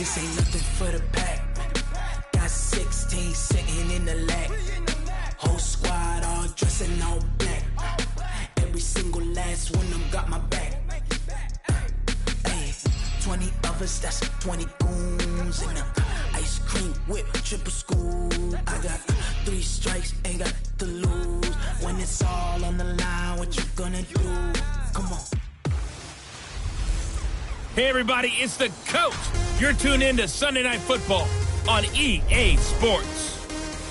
This ain't nothing for the pack. Got 16 sitting in the lap. Whole squad all dressing all black. Every single last one of them got my back. Hey, 20 of us, that's 20 goons in the ice cream whip, triple scoop. I got 3 strikes, ain't got to lose. When it's all on the line, what you gonna do? Come on. Hey everybody, it's the coach. You're tuned in to Sunday Night Football on EA Sports.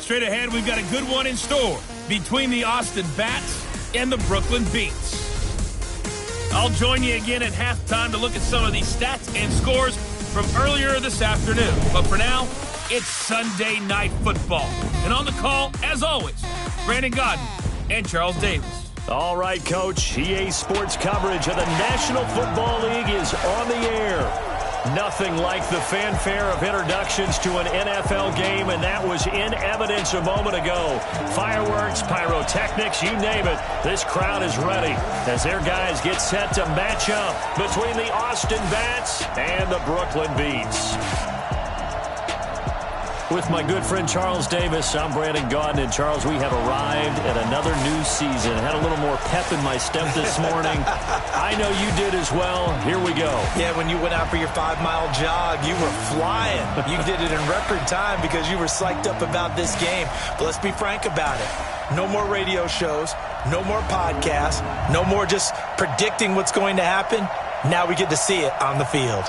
Straight ahead, we've got a good one in store between the Austin Bats and the Brooklyn Beats. I'll join you again at halftime to look at some of these stats and scores from earlier this afternoon. But for now, it's Sunday Night Football. And on the call, as always, Brandon Godden and Charles Davis. All right, Coach. EA Sports coverage of the National Football League is on the air. Nothing like the fanfare of introductions to an NFL game, and that was in evidence a moment ago. Fireworks, pyrotechnics, you name it. This crowd is ready as their guys get set to match up between the Austin Bats and the Brooklyn Beats. With my good friend Charles Davis, I'm Brandon Godden. And Charles, we have arrived at another new season. I had a little more pep in my step this morning. I know you did as well. Here we go. Yeah, when you went out for your 5-mile jog, you were flying. You did it in record time because you were psyched up about this game. But let's be frank about it. No more radio shows, no more podcasts, no more just predicting what's going to happen. Now we get to see it on the field.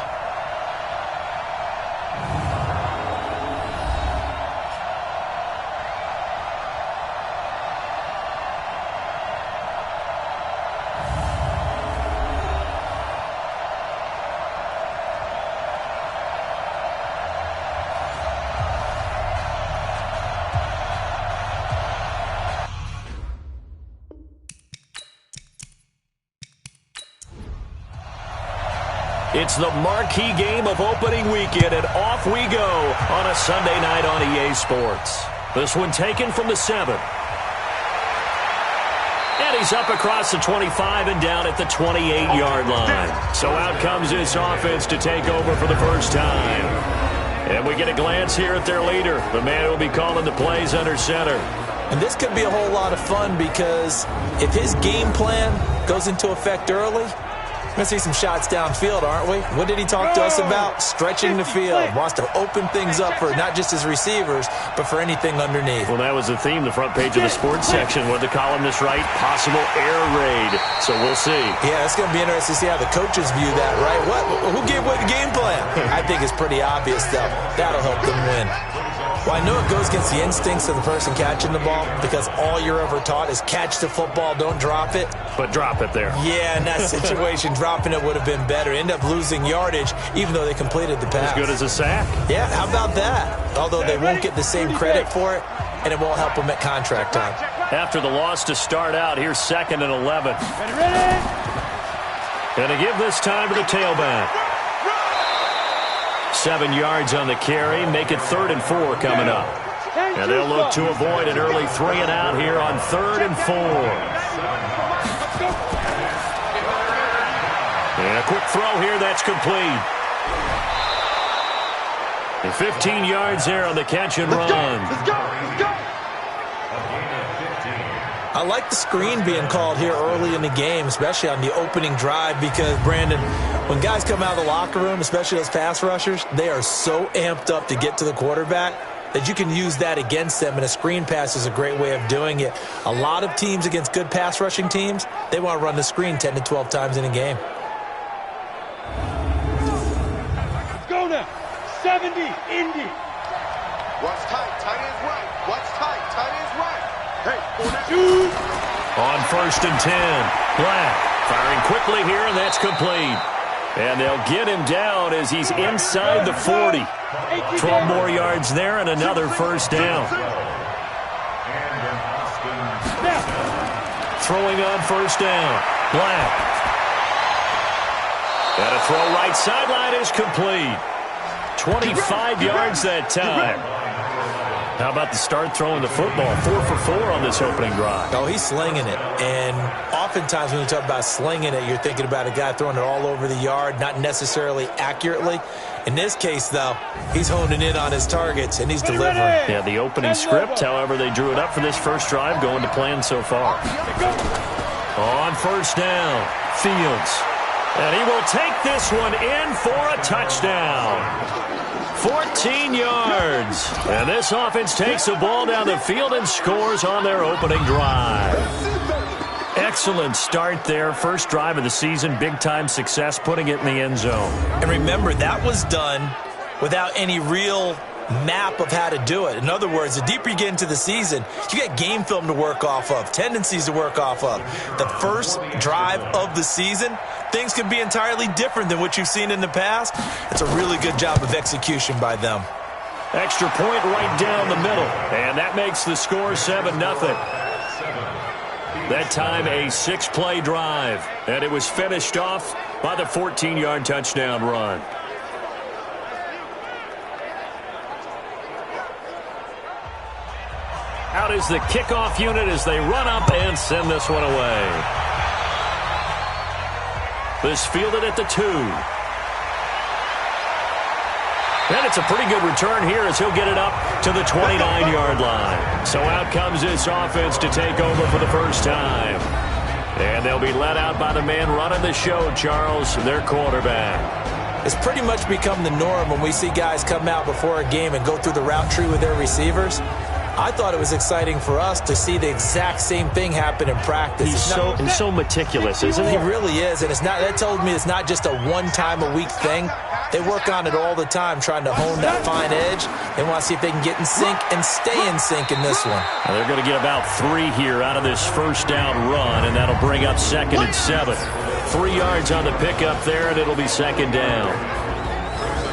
It's the marquee game of opening weekend, and off we go on a Sunday night on EA Sports. This one taken from the 7. And he's up across the 25 and down at the 28-yard line. So out comes this offense to take over for the first time. And we get a glance here at their leader, the man who will be calling the plays under center. And this could be a whole lot of fun because if his game plan goes into effect early, we're going to see some shots downfield, aren't we? What did he talk to us about? Stretching the field. Wants to open things up for not just his receivers, but for anything underneath. Well, that was the theme, the front page of the sports section. What the columnist write? Possible air raid. So we'll see. Yeah, it's going to be interesting to see how the coaches view that, right? Who gave what game plan? I think it's pretty obvious, though. That'll help them win. Well, I know it goes against the instincts of the person catching the ball because all you're ever taught is catch the football, don't drop it. But drop it there. Yeah, in that situation, dropping it would have been better. End up losing yardage, even though they completed the pass. As good as a sack. Yeah, how about that? Although they won't get the same credit for it, and it won't help them at contract time. After the loss to start out, here's 2nd and 11. And to give this time to the tailback. 7 yards on the carry, make it 3rd and 4 coming up. And they'll look to avoid an early 3 and out here on 3rd and 4. And a quick throw here, that's complete. And 15 yards there on the catch and run. Let's go. I like the screen being called here early in the game, especially on the opening drive, because, Brandon, when guys come out of the locker room, especially those pass rushers, they are so amped up to get to the quarterback that you can use that against them, and a screen pass is a great way of doing it. A lot of teams against good pass rushing teams, they want to run the screen 10 to 12 times in a game. Let's go now. 70, Indy. What's tight? Tight is right. What's tight? Tight is right. Hey, on 1st and 10, Black firing quickly here, and that's complete. And they'll get him down as he's inside the 40. 12 more yards there and another first down. Throwing on 1st down, Black. And a throw right sideline is complete. 25 yards that time. How about the start throwing the football? 4 for 4 on this opening drive. Oh, he's slinging it. And oftentimes when you talk about slinging it, you're thinking about a guy throwing it all over the yard, not necessarily accurately. In this case, though, he's honing in on his targets, and he's delivering. Yeah, the opening script, however, they drew it up for this first drive, going to plan so far. On first down, Fields. And he will take this one in for a touchdown. 14 yards. And this offense takes the ball down the field and scores on their opening drive. Excellent start there. First drive of the season. Big-time success, putting it in the end zone. And remember, that was done without any real map of how to do it. In other words, the deeper you get into the season, you get game film to work off of, tendencies to work off of. The first drive of the season, things can be entirely different than what you've seen in the past. It's a really good job of execution by them. Extra point right down the middle. And that makes the score 7-0. That time a 6-play drive. And it was finished off by the 14-yard touchdown run. Out is the kickoff unit as they run up and send this one away. This fielded at the 2. And it's a pretty good return here as he'll get it up to the 29-yard line. So out comes this offense to take over for the first time. And they'll be let out by the man running the show, Charles, their quarterback. It's pretty much become the norm when we see guys come out before a game and go through the route tree with their receivers. I thought it was exciting for us to see the exact same thing happen in practice. He's so meticulous, isn't he? He really is, and that told me it's not just a one-time-a-week thing. They work on it all the time, trying to hone that fine edge. They want to see if they can get in sync and stay in sync in this one. Now they're going to get about 3 here out of this first down run, and that'll bring up 2nd and 7. 3 yards on the pickup there, and it'll be 2nd down.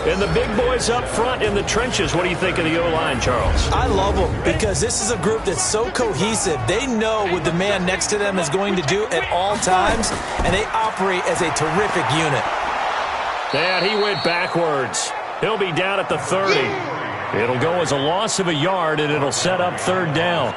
And the big boys up front in the trenches, what do you think of the O-line, Charles? I love them because this is a group that's so cohesive. They know what the man next to them is going to do at all times, and they operate as a terrific unit. And he went backwards. He'll be down at the 30. It'll go as a loss of a yard, and it'll set up 3rd down.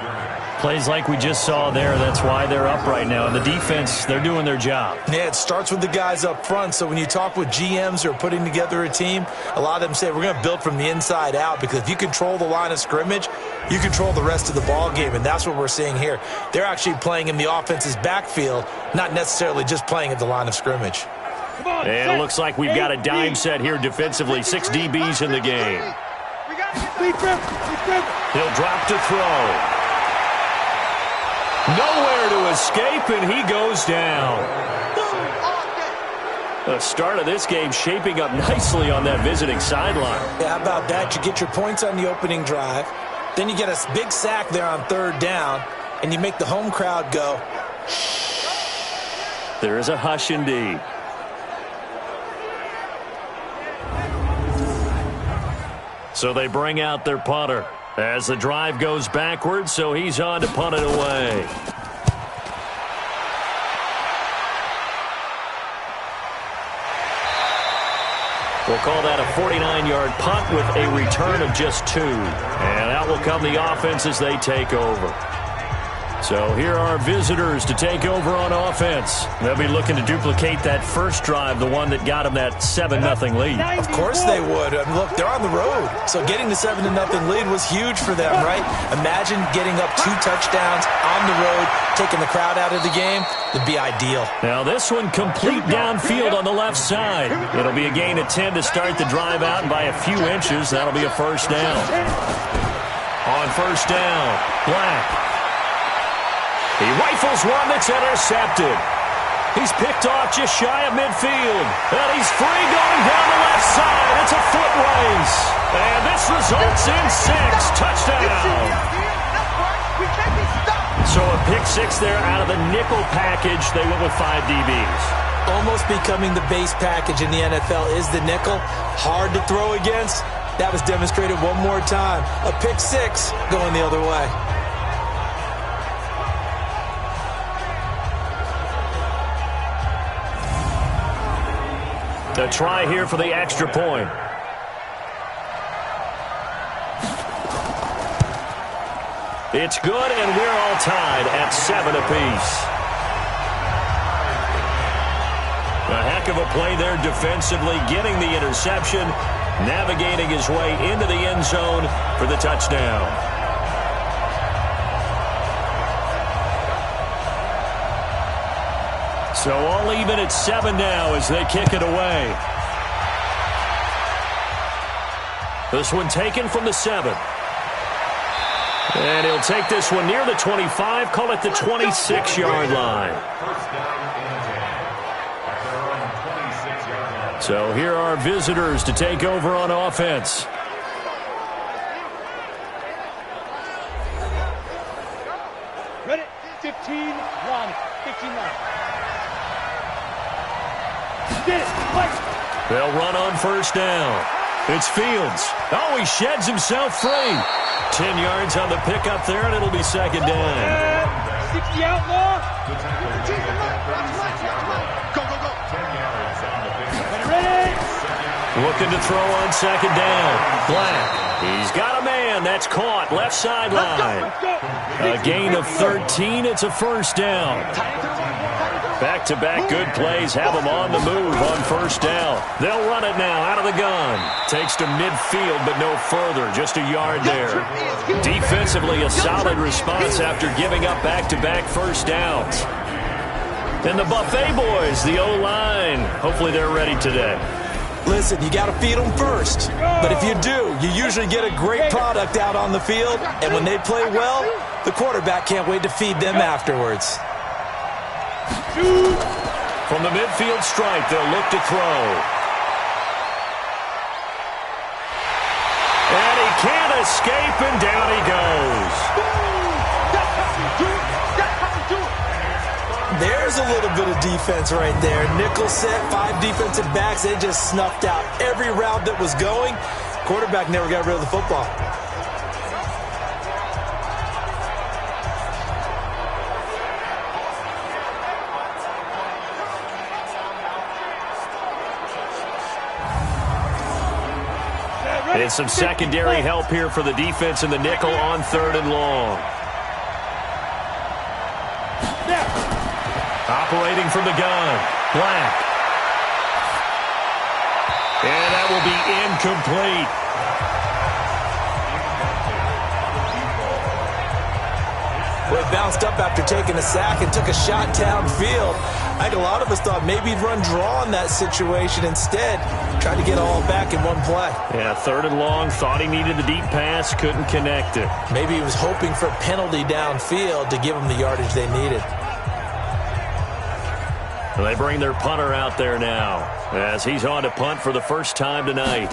Plays like we just saw there, that's why they're up right now. And the defense, they're doing their job. Yeah, it starts with the guys up front. So when you talk with GMs who are putting together a team, a lot of them say we're going to build from the inside out, because if you control the line of scrimmage, you control the rest of the ball game, and that's what we're seeing here. They're actually playing in the offense's backfield, not necessarily just playing at the line of scrimmage. And it looks like we've got a dime set here defensively. 6 DBs in the game. He'll drop to throw. Nowhere to escape, and he goes down. The start of this game shaping up nicely on that visiting sideline. Yeah, how about that? You get your points on the opening drive. Then you get a big sack there on 3rd down, and you make the home crowd go. There is a hush indeed. So they bring out their punter as the drive goes backwards, so he's on to punt it away. We'll call that a 49-yard punt with a return of just 2. And out will come the offense as they take over. So here are visitors to take over on offense. They'll be looking to duplicate that first drive, the one that got them that 7-0 lead. Of course they would. I mean, look, they're on the road. So getting the 7-0 lead was huge for them, right? Imagine getting up 2 touchdowns on the road, taking the crowd out of the game. It'd be ideal. Now this one complete downfield on the left side. It'll be a gain of 10 to start the drive out, and by a few inches, that'll be a first down. On first down, Black. He rifles one that's intercepted. He's picked off just shy of midfield. And he's free going down the left side. It's a foot race. And this results in 6. Touchdown. So a pick 6 there out of the nickel package. They went with 5 DBs. Almost becoming the base package in the NFL is the nickel. Hard to throw against. That was demonstrated one more time. A pick 6 going the other way. A try here for the extra point. It's good, and we're all tied at 7 apiece. A heck of a play there defensively, getting the interception, navigating his way into the end zone for the touchdown. So all even at 7 now as they kick it away. This one taken from the 7. And he'll take this one near the 25, call it the 26-yard line. So here are visitors to take over on offense. Ready? 15, run. 15, run. Get it. Fight. They'll run on first down. It's Fields. Oh, he sheds himself free. 10 yards on the pickup there, and it'll be second down. 60 outlaw. Go, go, go. Ready? Looking to throw on second down. Black. He's got a man. That's caught. Left sideline. A gain of 13. It's a first down. Back-to-back good plays have them on the move on first down. They'll run it now out of the gun. Takes to midfield, but no further. Just a yard there. Defensively, a solid response after giving up back-to-back first downs. And the Buffet boys, the O-line. Hopefully they're ready today. Listen, you got to feed them first. But if you do, you usually get a great product out on the field. And when they play well, the quarterback can't wait to feed them afterwards. From the midfield stripe, they'll look to throw. And he can't escape, and down he goes. There's a little bit of defense right there. Nickel set, 5 defensive backs. They just snuffed out every route that was going. Quarterback never got rid of the football. And some secondary help here for the defense in the nickel on 3rd and long. Operating from the gun, Black. And that will be incomplete. Well, he bounced up after taking a sack and took a shot downfield. I think a lot of us thought maybe he'd run draw in that situation instead. Tried to get it all back in one play. Yeah, 3rd and long, thought he needed the deep pass, couldn't connect it. Maybe he was hoping for a penalty downfield to give him the yardage they needed. Well, they bring their punter out there now as he's on to punt for the first time tonight.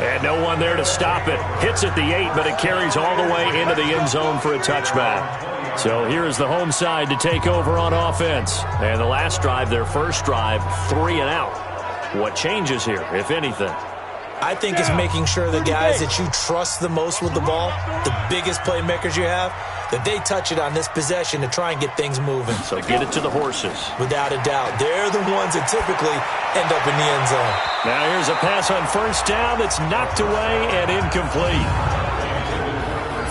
And no one there to stop it. Hits at the 8, but it carries all the way into the end zone for a touchback. So here's the home side to take over on offense. And the last drive, their first drive, 3 and out. What changes here, if anything? I think it's making sure the guys that you trust the most with the ball, the biggest playmakers you have, that they touch it on this possession to try and get things moving. So get it to the horses. Without a doubt. They're the ones that typically end up in the end zone. Now here's a pass on first down that's knocked away and incomplete.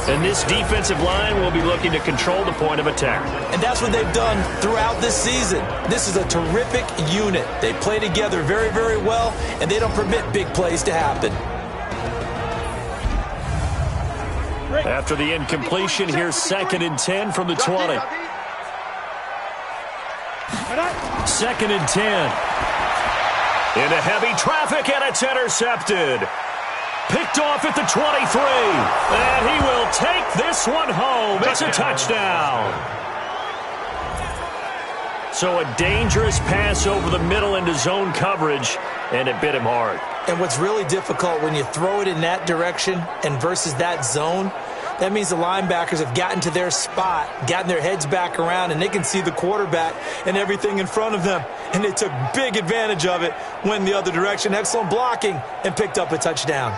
And this defensive line will be looking to control the point of attack. And that's what they've done throughout this season. This is a terrific unit. They play together very, very well, and they don't permit big plays to happen. After the incompletion, here's 2nd and 10 from the 20. 2nd and 10. Into heavy traffic, and it's intercepted. Picked off at the 23. And he will take this one home. It's a touchdown. So a dangerous pass over the middle into zone coverage, and it bit him hard. And what's really difficult when you throw it in that direction and versus that zone, that means the linebackers have gotten to their spot, gotten their heads back around, and they can see the quarterback and everything in front of them. And they took big advantage of it, went the other direction. Excellent blocking, and picked up a touchdown.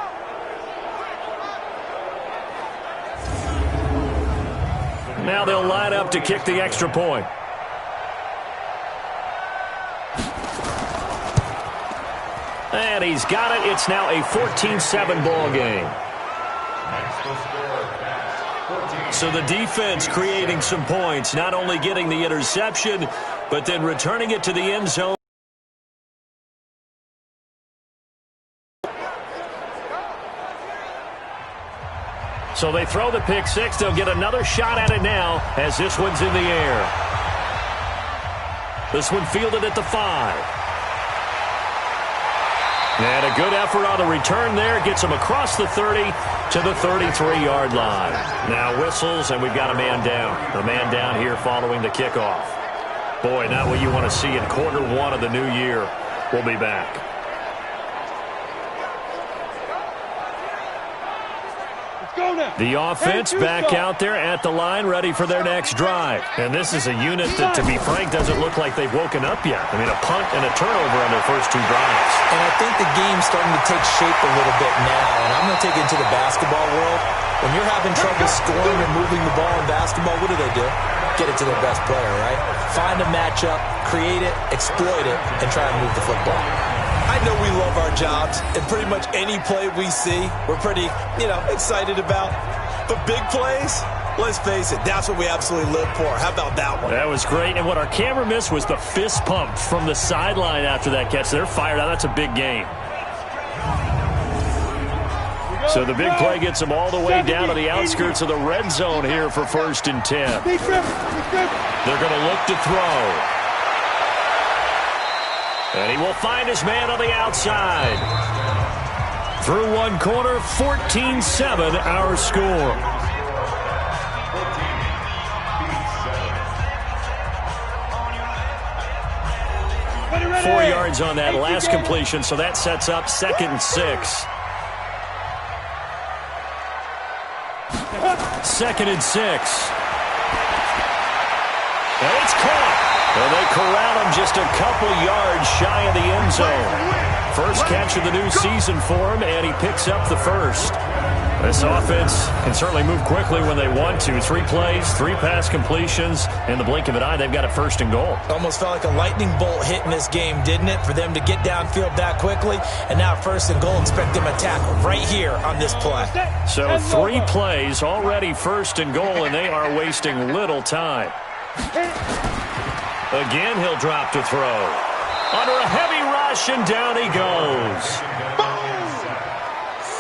Now they'll line up to kick the extra point. And he's got it. It's now a 14-7 ball game. So the defense creating some points, not only getting the interception, but then returning it to the end zone. So they throw the pick six. They'll get another shot at it now as this one's in the air. This one fielded at the 5. And a good effort on the return there. Gets him across the 30 to the 33-yard line. Now whistles, and we've got a man down. A man down here following the kickoff. Boy, not what you want to see in quarter one of the new year. We'll be back. The offense back out there at the line, ready for their next drive. And this is a unit that, to be frank, doesn't look like they've woken up yet. I mean, a punt and a turnover on their first 2 drives. And I think the game's starting to take shape a little bit now. And I'm going to take it into the basketball world. When you're having trouble scoring and moving the ball in basketball, what do? Get it to their best player, right? Find a matchup, create it, exploit it, and try and move the football. I know we love our jobs, and pretty much any play we see, we're pretty, excited about. But big plays, let's face it, that's what we absolutely live for. How about that one? That was great, and what our camera missed was the fist pump from the sideline after that catch. They're fired out. That's a big game. So the big play gets them all the way down to the outskirts of the red zone here for 1st and 10. They're going to look to throw. And he will find his man on the outside. Through one corner, 14-7 our score. Ready. 4 yards on that last completion, so that sets up 2nd and 6. 2nd and 6. And it's caught. And they corral him just a couple yards shy of the end zone. First catch of the new season for him, and he picks up the first. This offense can certainly move quickly when they want to. 3 plays, 3 pass completions. In the blink of an eye, they've got it 1st and goal. Almost felt like a lightning bolt hit in this game, didn't it? For them to get downfield that quickly. And now 1st and goal, expect them to tackle right here on this play. So 3 plays, already 1st and goal, and they are wasting little time. Again, he'll drop to throw. Under a heavy rush, and down he goes.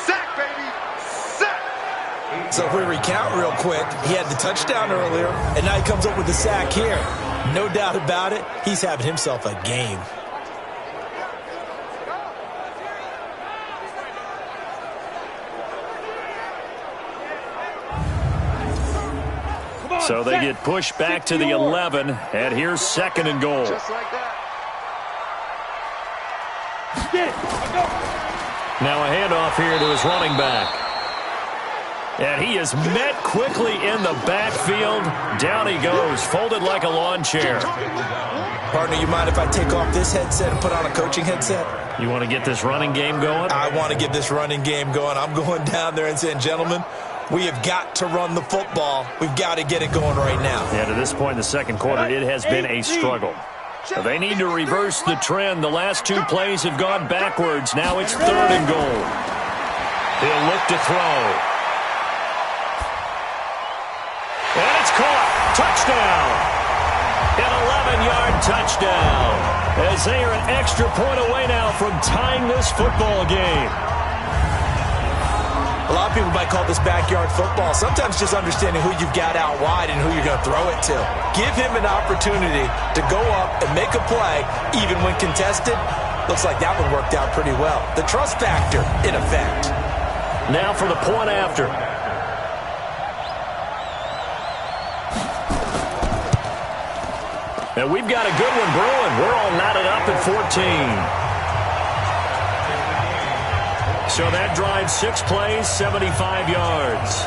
Sack, baby! Sack! So if we recount real quick, he had the touchdown earlier, and now he comes up with the sack here. No doubt about it, he's having himself a game. So they get pushed back to the 11, and here's 2nd and goal. Just like that. Now a handoff here to his running back. And he is met quickly in the backfield. Down he goes, folded like a lawn chair. Partner, you mind if I take off this headset and put on a coaching headset? You want to get this running game going? I want to get this running game going. I'm going down there and saying, gentlemen, we have got to run the football. We've got to get it going right now. Yeah, to this point in the second quarter, it has been a struggle. They need to reverse the trend. The last 2 plays have gone backwards. Now it's 3rd and goal. He'll look to throw. And it's caught. Touchdown. An 11-yard touchdown. As they are an extra point away now from tying this football game. A lot of people might call this backyard football. Sometimes just understanding who you've got out wide and who you're going to throw it to. Give him an opportunity to go up and make a play, even when contested. Looks like that one worked out pretty well. The trust factor, in effect. Now for the point after. And we've got a good one brewing. We're all knotted up at 14. So that drives 6 plays, 75 yards.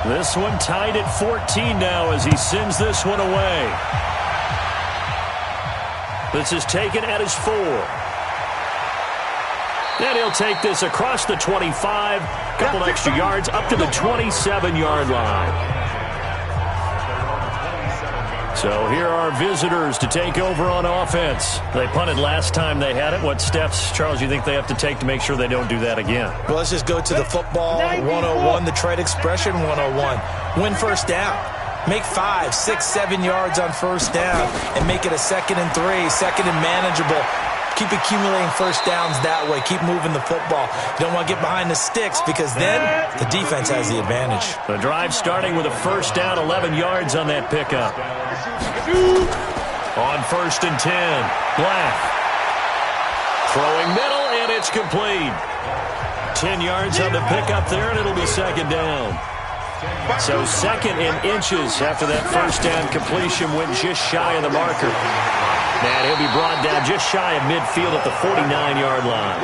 This one tied at 14 now as he sends this one away. This is taken at his 4. And he'll take this across the 25, couple extra yards up to the 27-yard line. So here are visitors to take over on offense. They punted last time they had it. What steps, Charles, you think they have to take to make sure they don't do that again? Well, let's just go to the football 101, the trade expression 101. Win first down. Make 5, 6, 7 yards on first down and make it a 2nd and 3, second and manageable. Keep accumulating first downs that way. Keep moving the football. You don't want to get behind the sticks because then the defense has the advantage. The drive starting with a first down, 11 yards on that pickup. On 1st and 10, Black. Throwing middle, and it's complete. 10 yards on the pickup there, and it'll be 2nd down. So 2nd and inches after that first down completion went just shy of the marker. And he'll be brought down just shy of midfield at the 49-yard line.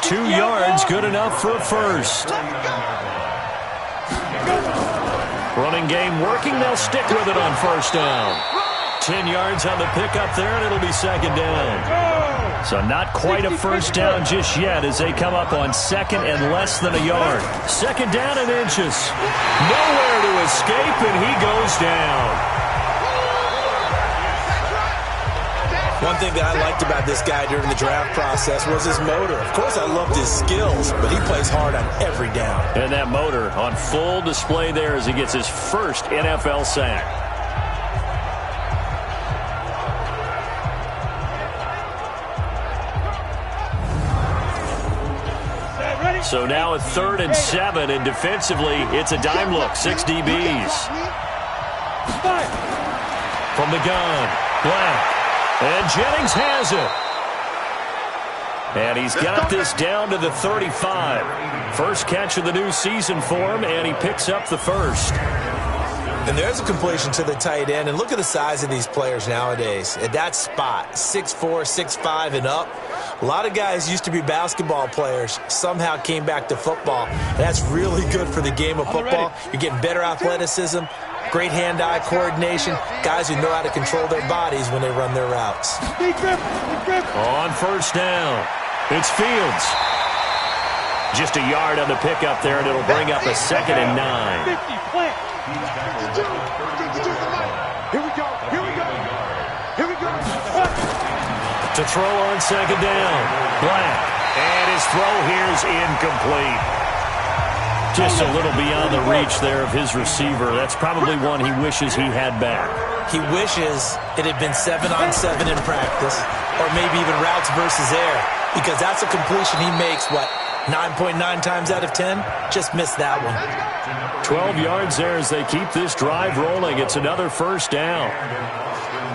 2 yards, good enough for a first. Running game working. They'll stick with it on first down. 10 yards on the pickup there, and it'll be 2nd down. So not quite a first down just yet as they come up on 2nd and less than a yard. 2nd down and inches. Nowhere to escape, and he goes down. One thing that I liked about this guy during the draft process was his motor. Of course, I loved his skills, but he plays hard on every down. And that motor on full display there as he gets his first NFL sack. So now a 3rd and 7, and defensively, it's a dime look. 6 DBs. From the gun, Black. And Jennings has it. And he's got this down to the 35. First catch of the new season for him, and he picks up the first. And there's a completion to the tight end. And look at the size of these players nowadays. At that spot, 6'4", 6'5", and up. A lot of guys used to be basketball players, somehow came back to football. That's really good for the game of football. You're getting better athleticism, great hand-eye coordination, guys who know how to control their bodies when they run their routes. On first down, it's Fields. Just a yard on the pickup there, and it'll bring up a 2nd and 9. Here we go. To throw on 2nd down, Black. And his throw here's incomplete. Just a little beyond the reach there of his receiver. That's probably one he wishes he had back. He wishes it had been 7-on-7 in practice, or maybe even routes versus air, because that's a completion he makes, 9.9 times out of 10? Just missed that one. 12 yards there as they keep this drive rolling. It's another first down.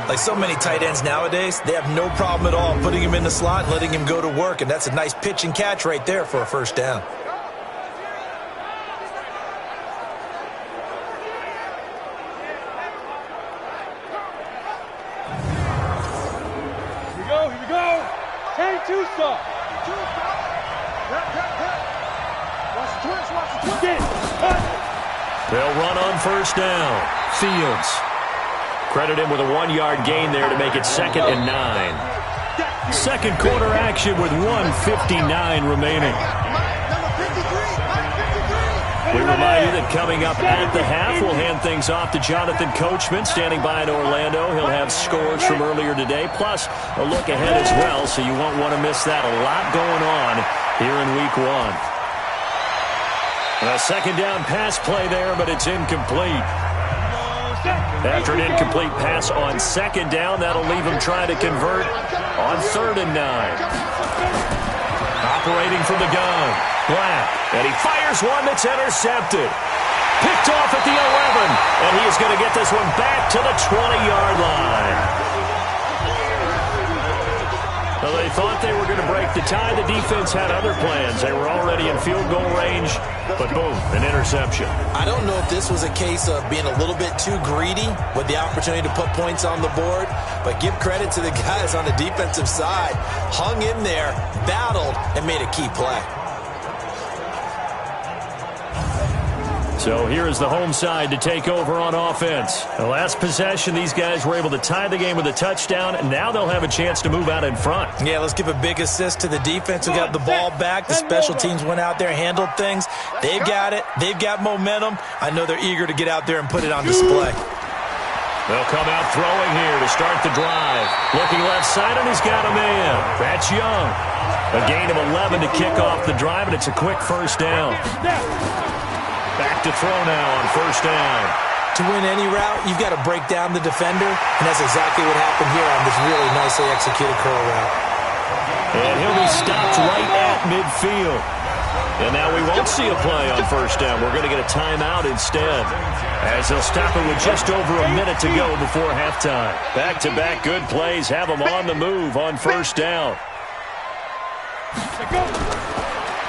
Like so many tight ends nowadays, they have no problem at all putting him in the slot and letting him go to work, and that's a nice pitch and catch right there for a first down. Here we go. 10-2 stop. They'll run on first down. Fields. Credit him with a 1-yard gain there to make it 2nd and 9. Second quarter action with 1:59 remaining. We remind you that coming up at the half, we'll hand things off to Jonathan Coachman, standing by in Orlando. He'll have scores from earlier today, plus a look ahead as well, so you won't want to miss that. A lot going on here in Week 1. And a 2nd down pass play there, but it's incomplete. After an incomplete pass on 2nd down, that'll leave him trying to convert on 3rd and 9. Operating from the gun, Black, and he fires one that's intercepted. Picked off at the 11, and he is going to get this one back to the 20-yard line. Well, they thought they were going to break the tie. The defense had other plans. They were already in field goal range, but boom, an interception. I don't know if this was a case of being a little bit too greedy with the opportunity to put points on the board, but give credit to the guys on the defensive side. Hung in there, battled, and made a key play. So here is the home side to take over on offense. The last possession, these guys were able to tie the game with a touchdown, and now they'll have a chance to move out in front. Yeah, let's give a big assist to the defense who got the ball back. The special teams went out there, handled things. They've got it. They've got momentum. I know they're eager to get out there and put it on display. They'll come out throwing here to start the drive. Looking left side, and he's got a man. That's Young. A gain of 11 to kick off the drive, and it's a quick first down. Back to throw now on first down. To win any route, you've got to break down the defender, and that's exactly what happened here on this really nicely executed curl route. And he'll be stopped right at midfield. And now we won't see a play on first down. We're going to get a timeout instead, as they'll stop it with just over a minute to go before halftime. Back-to-back good plays have them on the move on first down.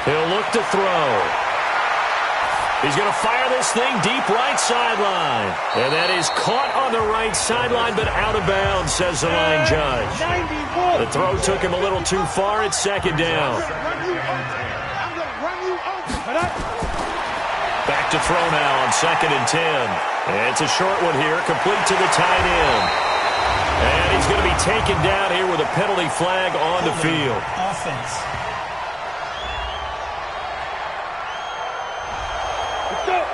He'll look to throw. He's going to fire this thing deep right sideline. And that is caught on the right sideline, but out of bounds, says the line judge. The throw took him a little too far. It's second down. Back to throw now on 2nd and 10. And it's a short one here, complete to the tight end. And he's going to be taken down here with a penalty flag on the field. Offense.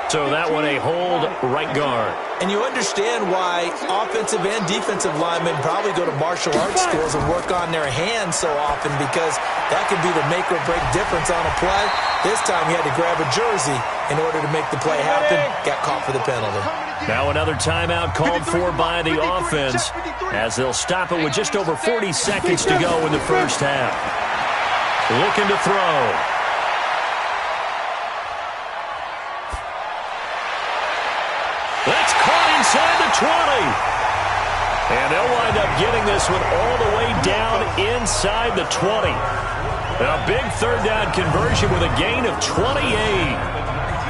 So that one a hold right guard. And you understand why offensive and defensive linemen probably go to martial arts schools and work on their hands so often, because that could be the make or break difference on a play. This time he had to grab a jersey in order to make the play happen. Got caught for the penalty. Now another timeout called for by the offense, as they'll stop it with just over 40 seconds to go in the first half. Looking to throw. That's caught inside the 20. And they'll wind up getting this one all the way down inside the 20. A big third down conversion with a gain of 28.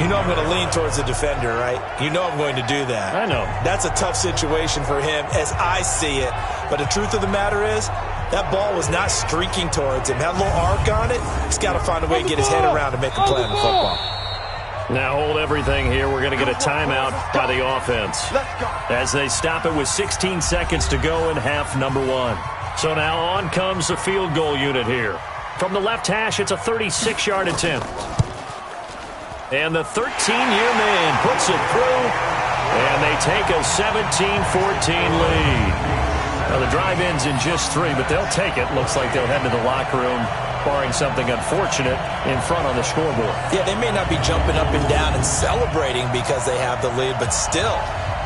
You know I'm going to lean towards the defender, right? You know I'm going to do that. I know. That's a tough situation for him as I see it. But the truth of the matter is, that ball was not streaking towards him. Had a little arc on it. He's got to find a way to get his head around and make a play on the football. Now hold everything here. We're going to get a timeout by the offense, as they stop it with 16 seconds to go in half number 1. So now on comes the field goal unit here. From the left hash, it's a 36-yard attempt. And the 13-year man puts it through, and they take a 17-14 lead. Now the drive ends in just 3, but they'll take it. Looks like they'll head to the locker room, barring something unfortunate in front on the scoreboard. Yeah, they may not be jumping up and down and celebrating because they have the lead, but still,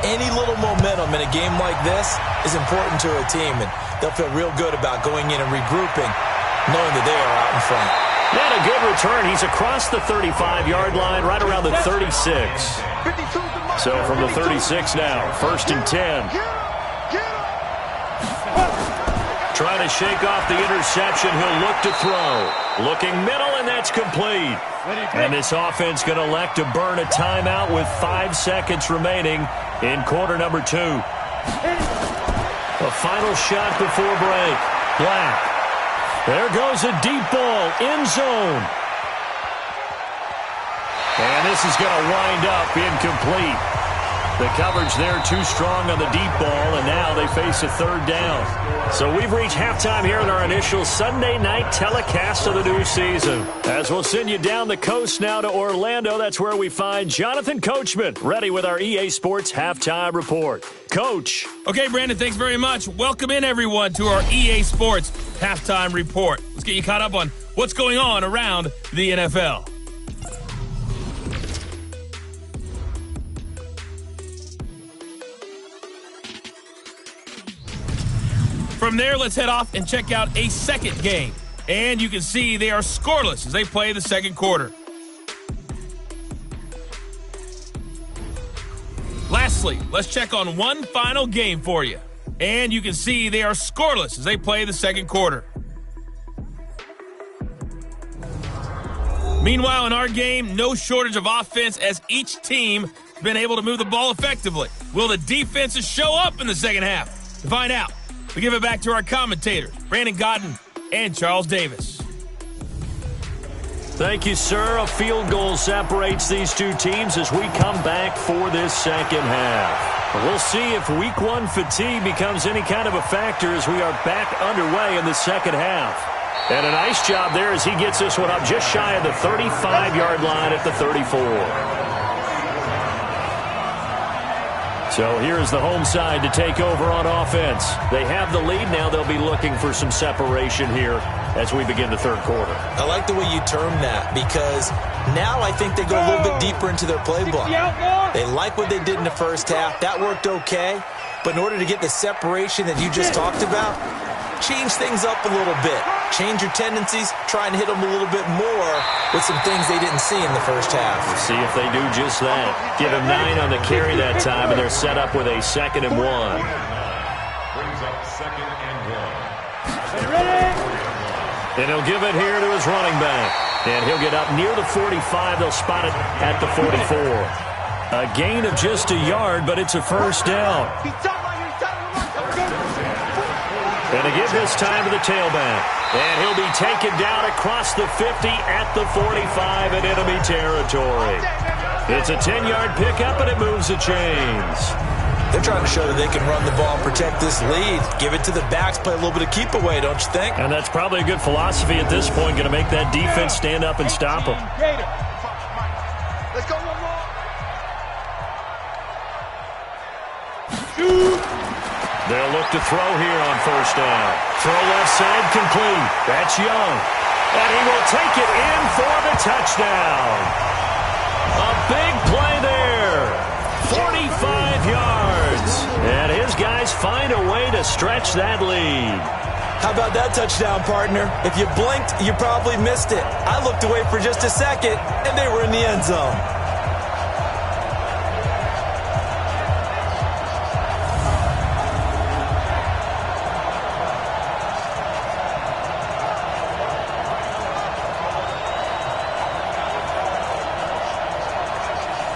any little momentum in a game like this is important to a team, and they'll feel real good about going in and regrouping, knowing that they are out in front. Not a good return. He's across the 35-yard line, right around the 36. So from the 36 now, 1st and 10. Trying to shake off the interception. He'll look to throw. Looking middle, and that's complete. And this offense going to elect to burn a timeout with 5 seconds remaining in quarter number 2. A final shot before break. Black. There goes a deep ball, end zone. And this is going to wind up incomplete. The coverage there too strong on the deep ball, and now they face a third down. So we've reached halftime here in our initial Sunday night telecast of the new season. As we'll send you down the coast now to Orlando, that's where we find Jonathan Coachman, ready with our EA Sports Halftime Report. Coach. Okay, Brandon, thanks very much. Welcome in, everyone, to our EA Sports Halftime Report. Let's get you caught up on what's going on around the NFL. From there, let's head off and check out a second game. And you can see they are scoreless as they play the second quarter. Lastly, let's check on one final game for you. And you can see they are scoreless as they play the second quarter. Meanwhile, in our game, no shortage of offense as each team has been able to move the ball effectively. Will the defenses show up in the second half? To find out, we give it back to our commentators, Brandon Godden and Charles Davis. Thank you, sir. A field goal separates these two teams as we come back for this second half. We'll see if week one fatigue becomes any kind of a factor as we are back underway in the second half. And a nice job there as he gets this one up just shy of the 35-yard line at the 34. So here's the home side to take over on offense. They have the lead. Now they'll be looking for some separation here as we begin the third quarter. I like the way you term that because now I think they go a little bit deeper into their playbook. They like what they did in the first half. That worked okay. But in order to get the separation that you just talked about, change things up a little bit. Change your tendencies, try and hit them a little bit more with some things they didn't see in the first half. We'll see if they do just that. Give him 9 on the carry that time, and they're set up with a 2nd and 1. Brings up 2nd and 1. And he'll give it here to his running back. And he'll get up near the 45. They'll spot it at the 44. A gain of just a yard, but it's a first down. And to give this time to the tailback. And he'll be taken down across the 50 at the 45 in enemy territory. It's a 10-yard pickup, and it moves the chains. They're trying to show that they can run the ball and protect this lead. Give it to the backs, play a little bit of keep away, don't you think? And that's probably a good philosophy at this point, going to make that defense stand up and stop them. Let's go one more. They'll look to throw here on first down. Throw left side complete. That's Young. And he will take it in for the touchdown. A big play there. 45 yards. And his guys find a way to stretch that lead. How about that touchdown, partner? If you blinked, you probably missed it. I looked away for just a second, and they were in the end zone.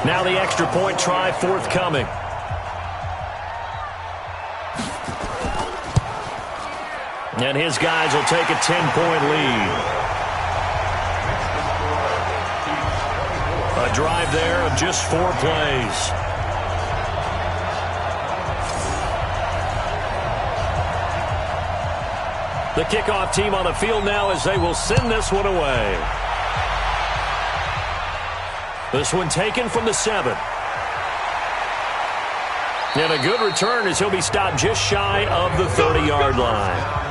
Now the extra point try forthcoming. And his guys will take a 10-point lead. A drive there of just 4 plays. The kickoff team on the field now as they will send this one away. This one taken from the 7. And a good return as he'll be stopped just shy of the 30-yard line.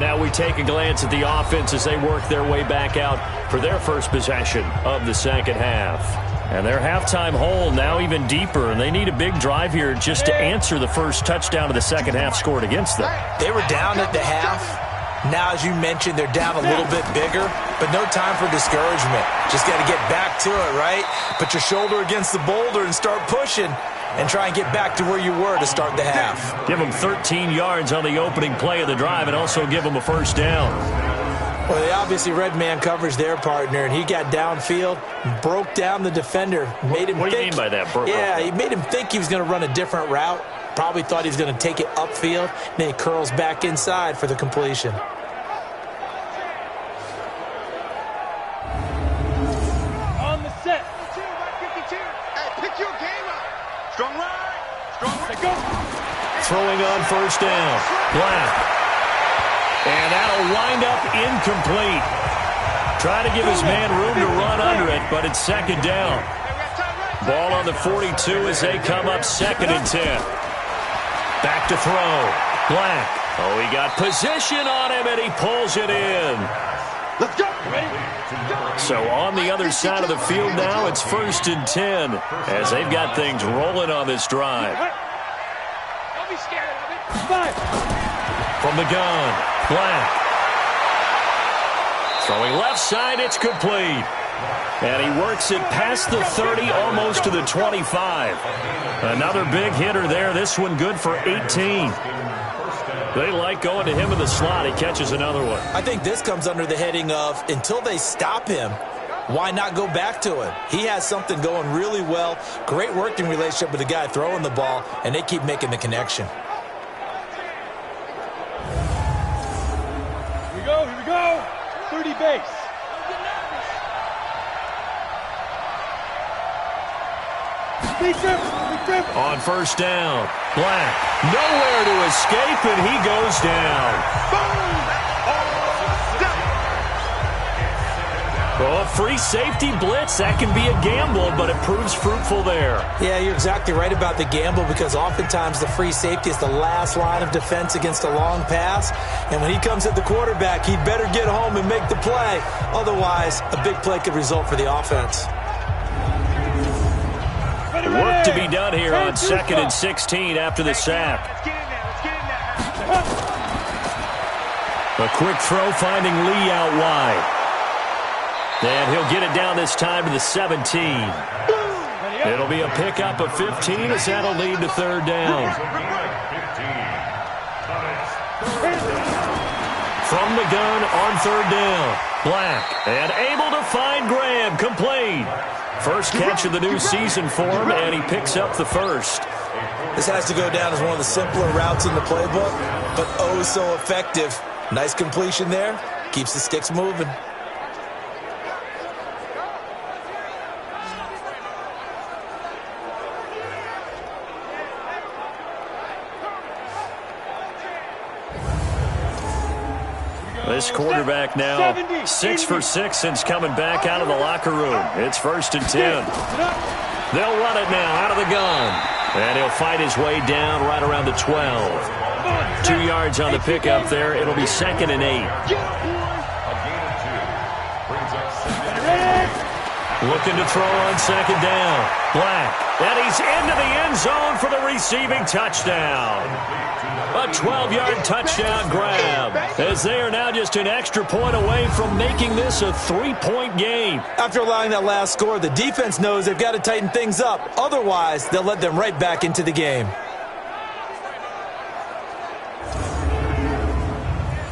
Now we take a glance at the offense as they work their way back out for their first possession of the second half. And their halftime hole now even deeper, and they need a big drive here just to answer the first touchdown of the second half scored against them. They were down at the half. Now, as you mentioned, they're down a little bit bigger, but no time for discouragement. Just got to get back to it, right? Put your shoulder against the boulder and start pushing and try and get back to where you were to start the half. Give them 13 yards on the opening play of the drive and also give them a first down. Well, they obviously read man coverage their partner, and he got downfield, broke down the defender, made him What do you mean by that, Burke? Yeah, he made him think he was going to run a different route. Probably thought he was going to take it upfield, and then he curls back inside for the completion. On the set. Hey, pick your game up. Strong right. Strong right. Go. Throwing on first down. Black. And that'll wind up incomplete. Try to give his man room to run under it, but it's second down. Ball on the 42 as they come up 2nd and 10. Back to throw. Black. Oh, he got position on him, and he pulls it in. Let's go. Ready? So on the other side of the field now, it's 1st and 10 as they've got things rolling on this drive. Don't be scared of it. 5. From the gun, Black. Throwing left side, it's complete. And he works it past the 30, almost to the 25. Another big hitter there. This one good for 18. They like going to him in the slot. He catches another one. I think this comes under the heading of until they stop him, why not go back to him? He has something going really well. Great working relationship with the guy throwing the ball, and they keep making the connection. On first down, Black, nowhere to escape, and he goes down. Well, a free safety blitz, that can be a gamble, but it proves fruitful there. Yeah, you're exactly right about the gamble because oftentimes the free safety is the last line of defense against a long pass. And when he comes at the quarterback, he'd better get home and make the play. Otherwise, a big play could result for the offense. Work to be done here on 2nd and 16 after the sack. A quick throw finding Lee out wide. And he'll get it down this time to the 17. It'll be a pickup of 15 as that'll lead to third down. From the gun on third down, Black, and able to find Graham, complete. First catch of the new season for him, and he picks up the first. This has to go down as one of the simpler routes in the playbook, but oh so effective. Nice completion there. Keeps the sticks moving. This quarterback now 6 for 6 since coming back out of the locker room. It's 1st and 10. They'll run it now out of the gun. And he'll fight his way down right around the 12. 2 yards on the pickup there. It'll be 2nd and 8. Looking to throw on 2nd down. Black. And he's into the end zone for the receiving touchdown. A 12-yard touchdown grab, as they are now just an extra point away from making this a 3-point game. After allowing that last score, the defense knows they've got to tighten things up. Otherwise, they'll let them right back into the game.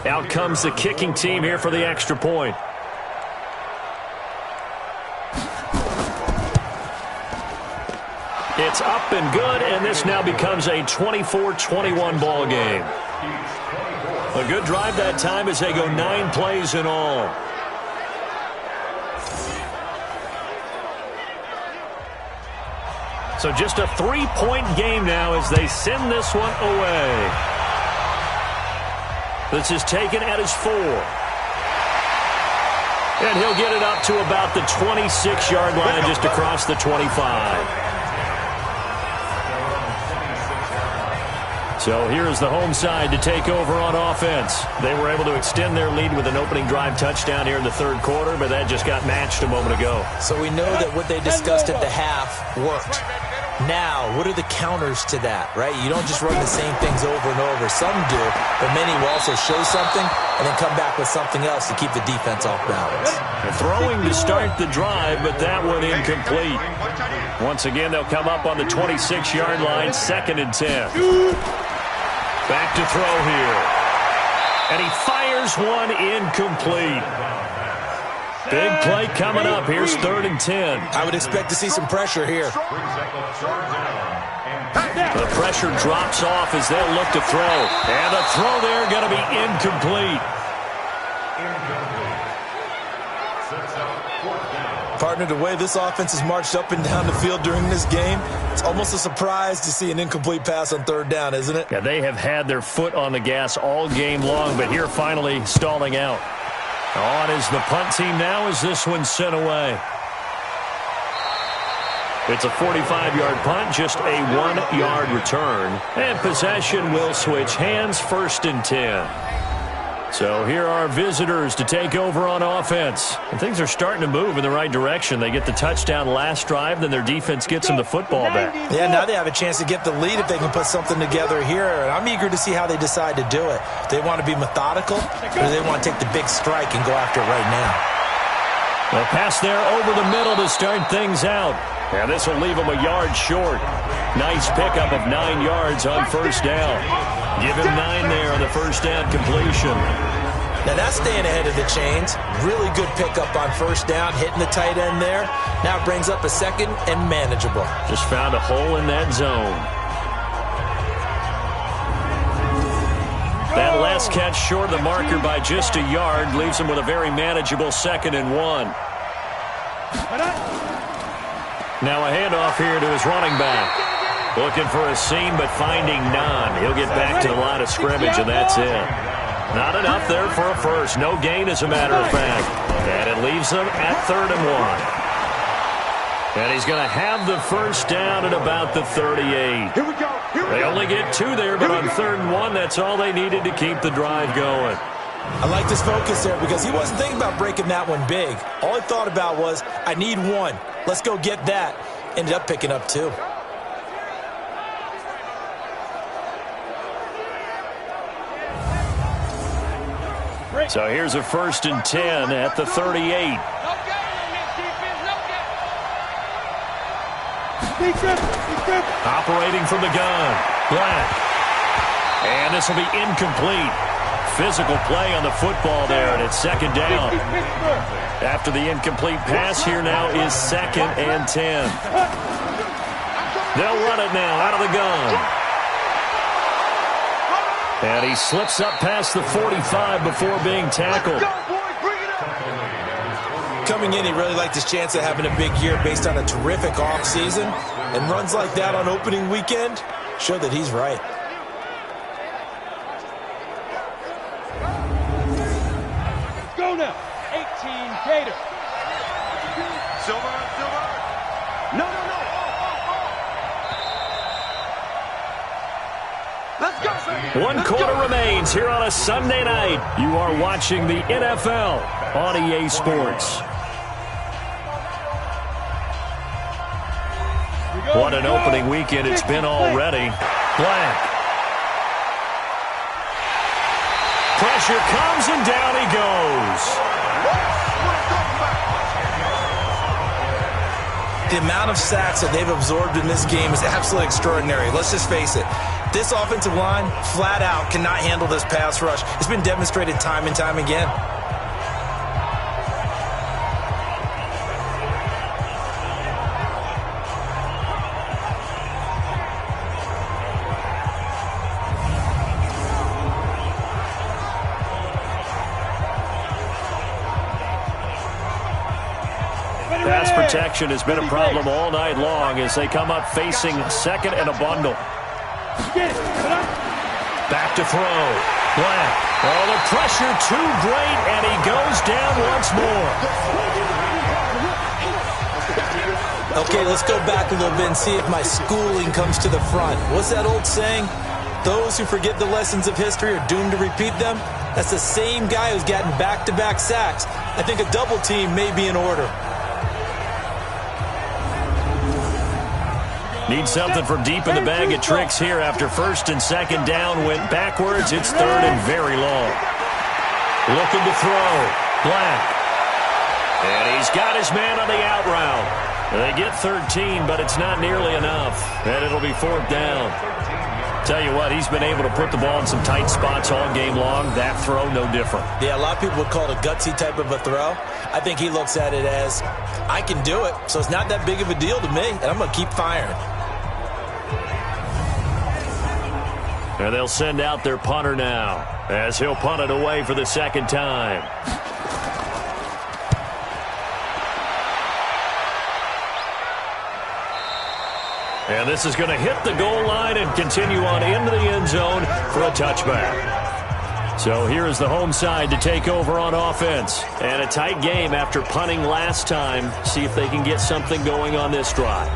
Out comes the kicking team here for the extra point. It's up and good, and this now becomes a 24-21 ball game. A good drive that time as they go 9 plays in all. So just a 3-point game now as they send this one away. This is taken at his 4. And he'll get it up to about the 26-yard line, just across the 25. So here's the home side to take over on offense. They were able to extend their lead with an opening drive touchdown here in the third quarter, but that just got matched a moment ago. So we know that what they discussed at the half worked. Now, what are the counters to that, right? You don't just run the same things over and over. Some do, but many will also show something and then come back with something else to keep the defense off balance. Throwing to start the drive, but that one incomplete. Once again, they'll come up on the 26-yard line, 2nd and 10. Back to throw here. And he fires one incomplete. Big play coming up. Here's 3rd and 10. I would expect to see some pressure here. The pressure drops off as they'll look to throw. And the throw there going to be incomplete. Partner, the way this offense has marched up and down the field during this game, it's almost a surprise to see an incomplete pass on 3rd down, isn't it? Yeah, they have had their foot on the gas all game long, but here finally stalling out. On is the punt team now as this one's sent away. It's a 45-yard punt, just a 1-yard return. And possession will switch hands, 1st and 10. So here are visitors to take over on offense. And things are starting to move in the right direction. They get the touchdown last drive, then their defense gets them the football back. Yeah, now they have a chance to get the lead if they can put something together here. And I'm eager to see how they decide to do it. Do they want to be methodical, or do they want to take the big strike and go after it right now? They'll pass there over the middle to start things out. And this will leave them a yard short. Nice pickup of 9 yards on 1st down. Give him 9 there on the 1st down completion. Now that's staying ahead of the chains. Really good pickup on 1st down, hitting the tight end there. Now it brings up a 2nd and manageable. Just found a hole in that zone. That last catch short of the marker by just a yard leaves him with a very manageable 2nd and 1. Now a handoff here to his running back. Looking for a seam, but finding none. He'll get back to the line of scrimmage, and that's it. Not enough there for a first. No gain, as a matter of fact. And it leaves them at 3rd and 1. And he's going to have the first down at about the 38. Here we go. They only get 2 there, but on 3rd and 1, that's all they needed to keep the drive going. I like this focus there because he wasn't thinking about breaking that one big. All he thought about was, I need 1. Let's go get that. Ended up picking up 2. So here's a 1st and 10 at the 38. Operating from the gun. Black. And this will be incomplete. Physical play on the football there, and it's 2nd down. After the incomplete pass, here now is 2nd and 10. They'll run it now out of the gun. And he slips up past the 45 before being tackled. Coming in, he really liked his chance of having a big year based on a terrific offseason. And runs like that on opening weekend show that he's right. Go now. 18 Gator. Silver. No. Let's go, baby. 1 quarter remains here on a Sunday night. You are watching the NFL on EA Sports. What an opening weekend it's been already. Black. Pressure comes and down he goes. The amount of sacks that they've absorbed in this game is absolutely extraordinary. Let's just face it. This offensive line, flat out, cannot handle this pass rush. It's been demonstrated time and time again. Pass protection has been a problem all night long as they come up facing 2nd and a bundle. Back to throw. Black. Oh, the pressure too great, and he goes down once more. Okay, let's go back a little bit and see if my schooling comes to the front. What's that old saying? Those who forget the lessons of history are doomed to repeat them. That's the same guy who's gotten back-to-back sacks. I think a double team may be in order. Need something from deep in the bag of tricks here after 1st and 2nd down went backwards. It's 3rd and very long. Looking to throw. Black. And he's got his man on the out route. They get 13, but it's not nearly enough. And it'll be 4th down. Tell you what, he's been able to put the ball in some tight spots all game long. That throw, no different. Yeah, a lot of people would call it a gutsy type of a throw. I think he looks at it as, I can do it, so it's not that big of a deal to me, and I'm going to keep firing. And they'll send out their punter now as he'll punt it away for the 2nd time. And this is going to hit the goal line and continue on into the end zone for a touchback. So here is the home side to take over on offense. And a tight game after punting last time. See if they can get something going on this drive.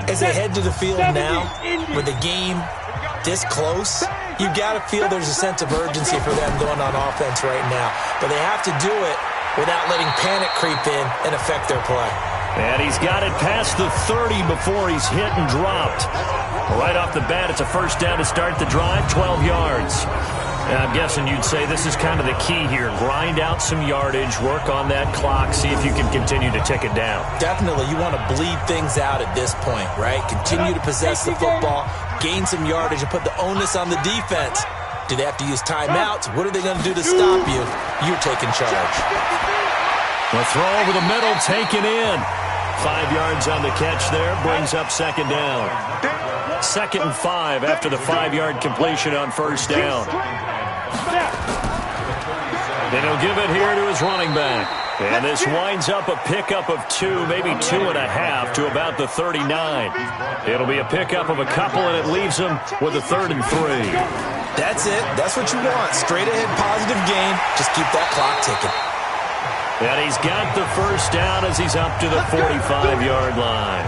As they head to the field now, with the game this close, you've got to feel there's a sense of urgency for them going on offense right now. But they have to do it without letting panic creep in and affect their play. And he's got it past the 30 before he's hit and dropped. Right off the bat, it's a 1st down to start the drive, 12 yards. And I'm guessing you'd say this is kind of the key here. Grind out some yardage, work on that clock, see if you can continue to tick it down. Definitely. You want to bleed things out at this point, right? Continue to possess the football, gain some yardage, and put the onus on the defense. Do they have to use timeouts? What are they going to do to stop you? You're taking charge. The throw over the middle, taken in. 5 yards on the catch there, brings up 2nd down. 2nd and 5 after the 5-yard completion on 1st down. Then he'll give it here to his running back. And this winds up a pickup of 2, maybe 2.5 to about the 39. It'll be a pickup of a couple, and it leaves them with a 3rd and 3. That's it. That's what you want. Straight ahead positive gain. Just keep that clock ticking. And he's got the first down as he's up to the 45-yard line.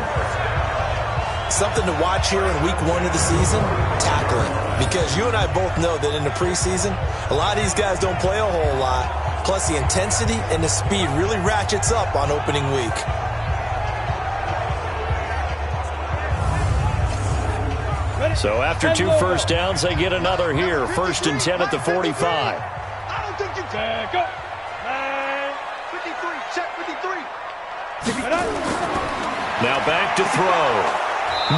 Something to watch here in week 1 of the season, tackling. Because you and I both know that in the preseason, a lot of these guys don't play a whole lot. Plus, the intensity and the speed really ratchets up on opening week. So after 2 first downs, they get another here. 1st and 10 at the 45. I don't think you can. Go. 53. Check 53. Now back to throw.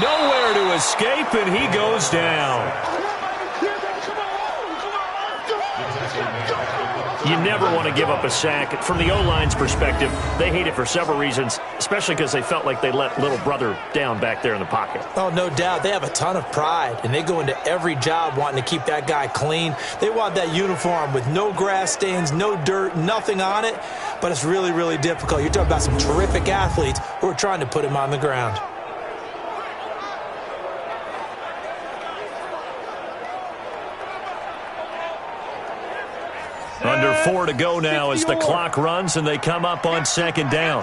Nowhere to escape, and he goes down. You never want to give up a sack. From the O-line's perspective, they hate it for several reasons, especially because they felt like they let little brother down back there in the pocket. Oh, no doubt. They have a ton of pride, and they go into every job wanting to keep that guy clean. They want that uniform with no grass stains, no dirt, nothing on it, but it's really, really difficult. You're talking about some terrific athletes who are trying to put him on the ground. Under 4 to go now as the clock runs and they come up on 2nd down.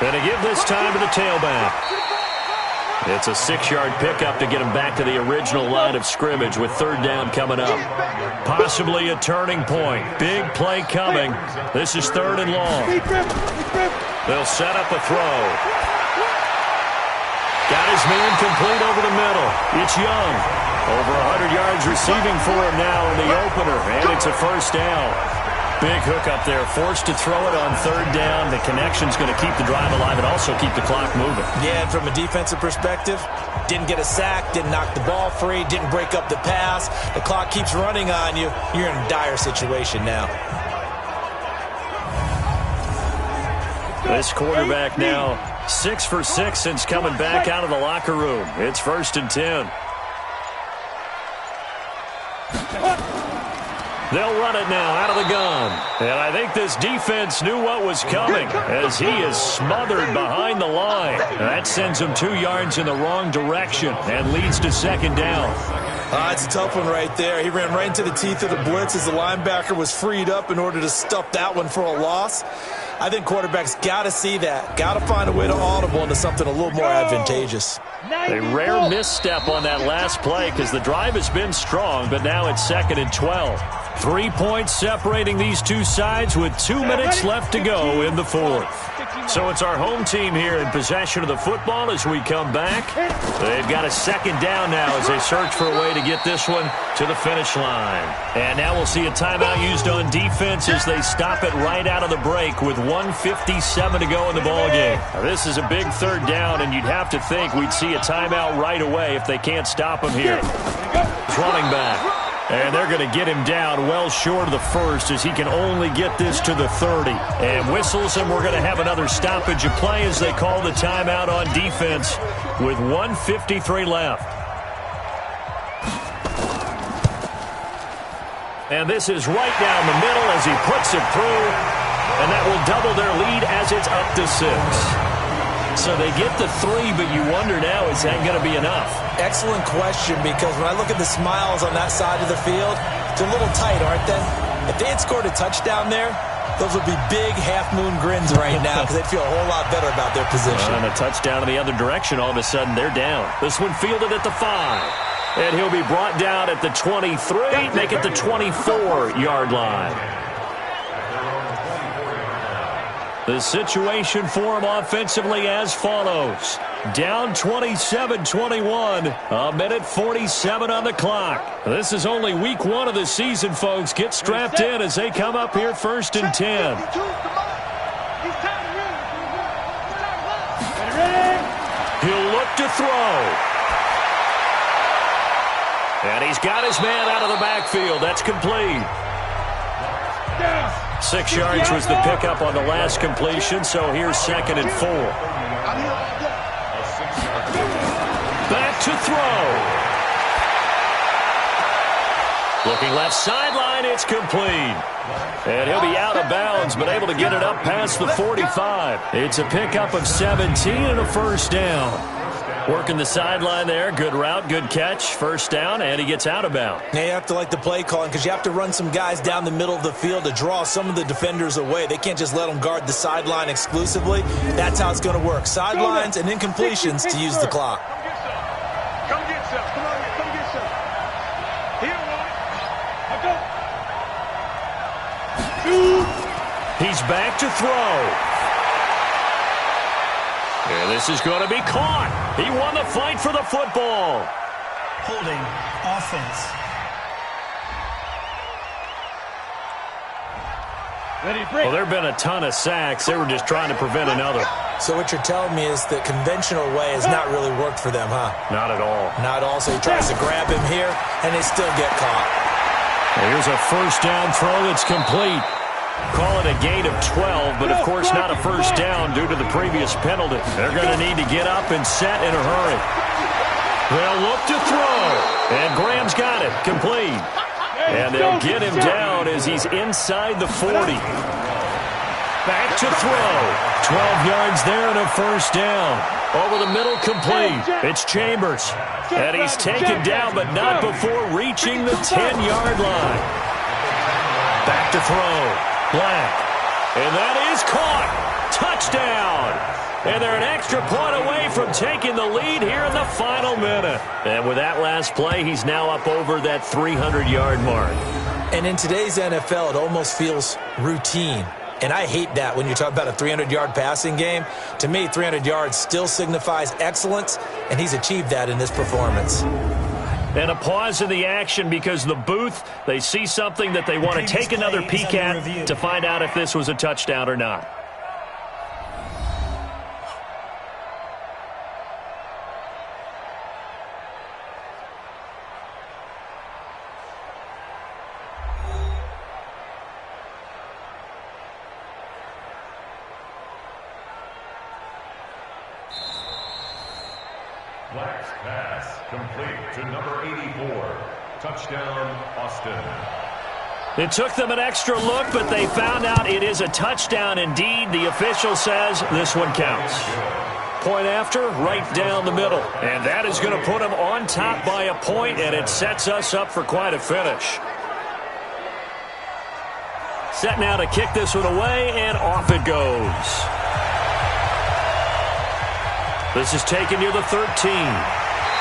And to give this time to the tailback. It's a 6-yard pickup to get him back to the original line of scrimmage with 3rd down coming up. Possibly a turning point. Big play coming. This is 3rd and long. They'll set up a throw. Got his man complete over the middle. It's Young. Over 100 yards receiving for him now in the opener, and it's a 1st down. Big hook up there, forced to throw it on 3rd down. The connection's going to keep the drive alive and also keep the clock moving. Yeah, and from a defensive perspective, didn't get a sack, didn't knock the ball free, didn't break up the pass. The clock keeps running on you. You're in a dire situation now. This quarterback now 6 for 6 since coming back out of the locker room. It's 1st and 10. They'll run it now out of the gun. And I think this defense knew what was coming as he is smothered behind the line. That sends him 2 yards in the wrong direction and leads to 2nd down. It's a tough one right there. He ran right into the teeth of the blitz as the linebacker was freed up in order to stuff that one for a loss. I think quarterbacks got to see that. Got to find a way to audible into something a little more advantageous. A rare misstep on that last play because the drive has been strong, but now it's 2nd and 12. 3 points separating these two sides with 2 minutes left to go in the 4th. So it's our home team here in possession of the football as we come back. They've got a 2nd down now as they search for a way to get this one to the finish line. And now we'll see a timeout used on defense as they stop it right out of the break with 1:57 to go in the ballgame. This is a big 3rd down, and you'd have to think we'd see a timeout right away if they can't stop him here. Running back. And they're going to get him down well short of the 1st as he can only get this to the 30. And whistles, and we're going to have another stoppage of play as they call the timeout on defense with 1:53 left. And this is right down the middle as he puts it through. And that will double their lead as it's up to 6. So they get the 3, but you wonder now, is that going to be enough? Excellent question, because when I look at the smiles on that side of the field, it's a little tight, aren't they? If they had scored a touchdown there, those would be big half-moon grins right now because they'd feel a whole lot better about their position. And a touchdown in the other direction, all of a sudden they're down. This one fielded at the 5. And he'll be brought down at the 23, make it the 24-yard line. The situation for him offensively as follows. Down 27-21, a minute 47 on the clock. This is only week 1 of the season, folks. Get strapped in as they come up here 1st and 10. He'll look to throw. And he's got his man out of the backfield. That's complete. 6 yards was the pickup on the last completion, so here's 2nd and 4. Back to throw. Looking left sideline, it's complete. And he'll be out of bounds, but able to get it up past the 45. It's a pickup of 17 and a first down. Working the sideline there. Good route, good catch. First down, and he gets out of bounds. Now you have to like the play calling because you have to run some guys down the middle of the field to draw some of the defenders away. They can't just let them guard the sideline exclusively. That's how it's going to work. Sidelines and incompletions to use the clock. Come get some. Come on, come get some. Here, one. He's back to throw. And this is going to be caught. He won the fight for the football. Holding offense. Well, there have been a ton of sacks. They were just trying to prevent another. So what you're telling me is the conventional way has not really worked for them, huh? Not at all. Not at all. So he tries to grab him here, and they still get caught. Well, here's a first down throw that's complete. Call it a gain of 12, but of course not a first down due to the previous penalty. They're going to need to get up and set in a hurry. They'll look to throw, and Graham's got it, complete. And they'll get him down as he's inside the 40. Back to throw. 12 yards there and a first down. Over the middle, complete. It's Chambers. And he's taken down, but not before reaching the 10-yard line. Back to throw. Black. And that is caught. Touchdown. And they're an extra point away from taking the lead here in the final minute. And with that last play, he's now up over that 300-yard mark. And in today's NFL, it almost feels routine. And I hate that when you talk about a 300-yard passing game. To me, 300 yards still signifies excellence, and he's achieved that in this performance. And a pause in the action because the booth, they see something that they want to take another peek at to find out if this was a touchdown or not. Black's pass complete to number 84. Touchdown, Austin. It took them an extra look, but they found out it is a touchdown indeed. The official says this one counts. Point after, right down the middle. And that is going to put them on top by a point, and it sets us up for quite a finish. Set now to kick this one away, and off it goes. This is taken near the 13.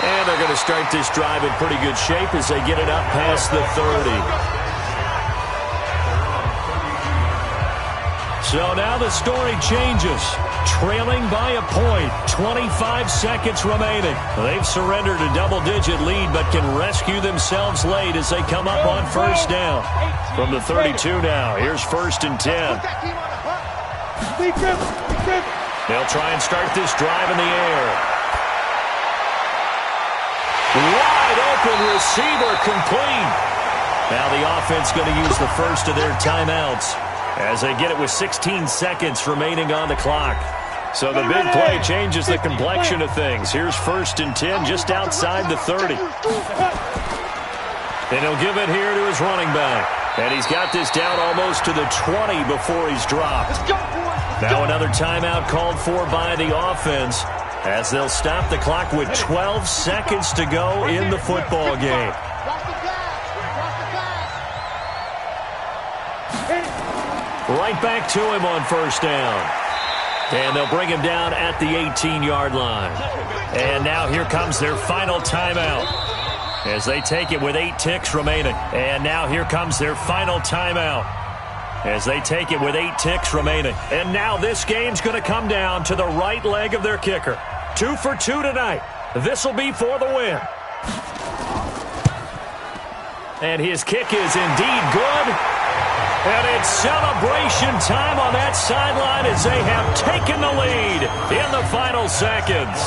And they're going to start this drive in pretty good shape as they get it up past the 30. So now the story changes. Trailing by a point, 25 seconds remaining. They've surrendered a double-digit lead but can rescue themselves late as they come up on first down. From the 32 now, here's first and 10. They'll try and start this drive in the air. Wide open receiver complete. Now the offense going to use the first of their timeouts as they get it with 16 seconds remaining on the clock. So the big play changes the complexion of things. Here's first and 10 just outside the 30. And he'll give it here to his running back. And he's got this down almost to the 20 before he's dropped. Now another timeout called for by the offense as they'll stop the clock with 12 seconds to go in the football game. Right back to him on first down. And they'll bring him down at the 18-yard line. And now here comes their final timeout as they take it with 8 ticks remaining. And now here comes their final timeout as they take it with 8 ticks remaining. And now this game's going to come down to the right leg of their kicker. 2 for 2 tonight. This will be for the win. And his kick is indeed good. And it's celebration time on that sideline as they have taken the lead in the final seconds.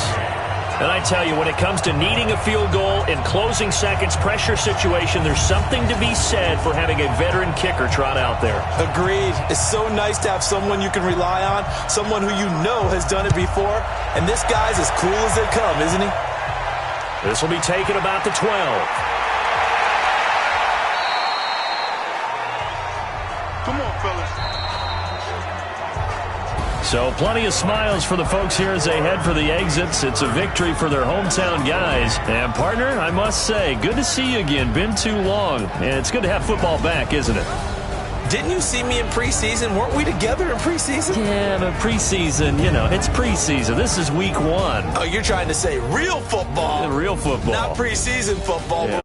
And I tell you, when it comes to needing a field goal in closing seconds pressure situation, there's something to be said for having a veteran kicker trot out there. Agreed. It's so nice to have someone you can rely on, someone who you know has done it before. And this guy's as cool as they come, isn't he? This will be taken about the 12. So plenty of smiles for the folks here as they head for the exits. It's a victory for their hometown guys. And, partner, I must say, good to see you again. Been too long. And it's good to have football back, isn't it? Didn't you see me in preseason? Weren't we together in preseason? Yeah, but preseason, it's preseason. This is week 1. Oh, you're trying to say real football. Real football. Not preseason football. Yeah.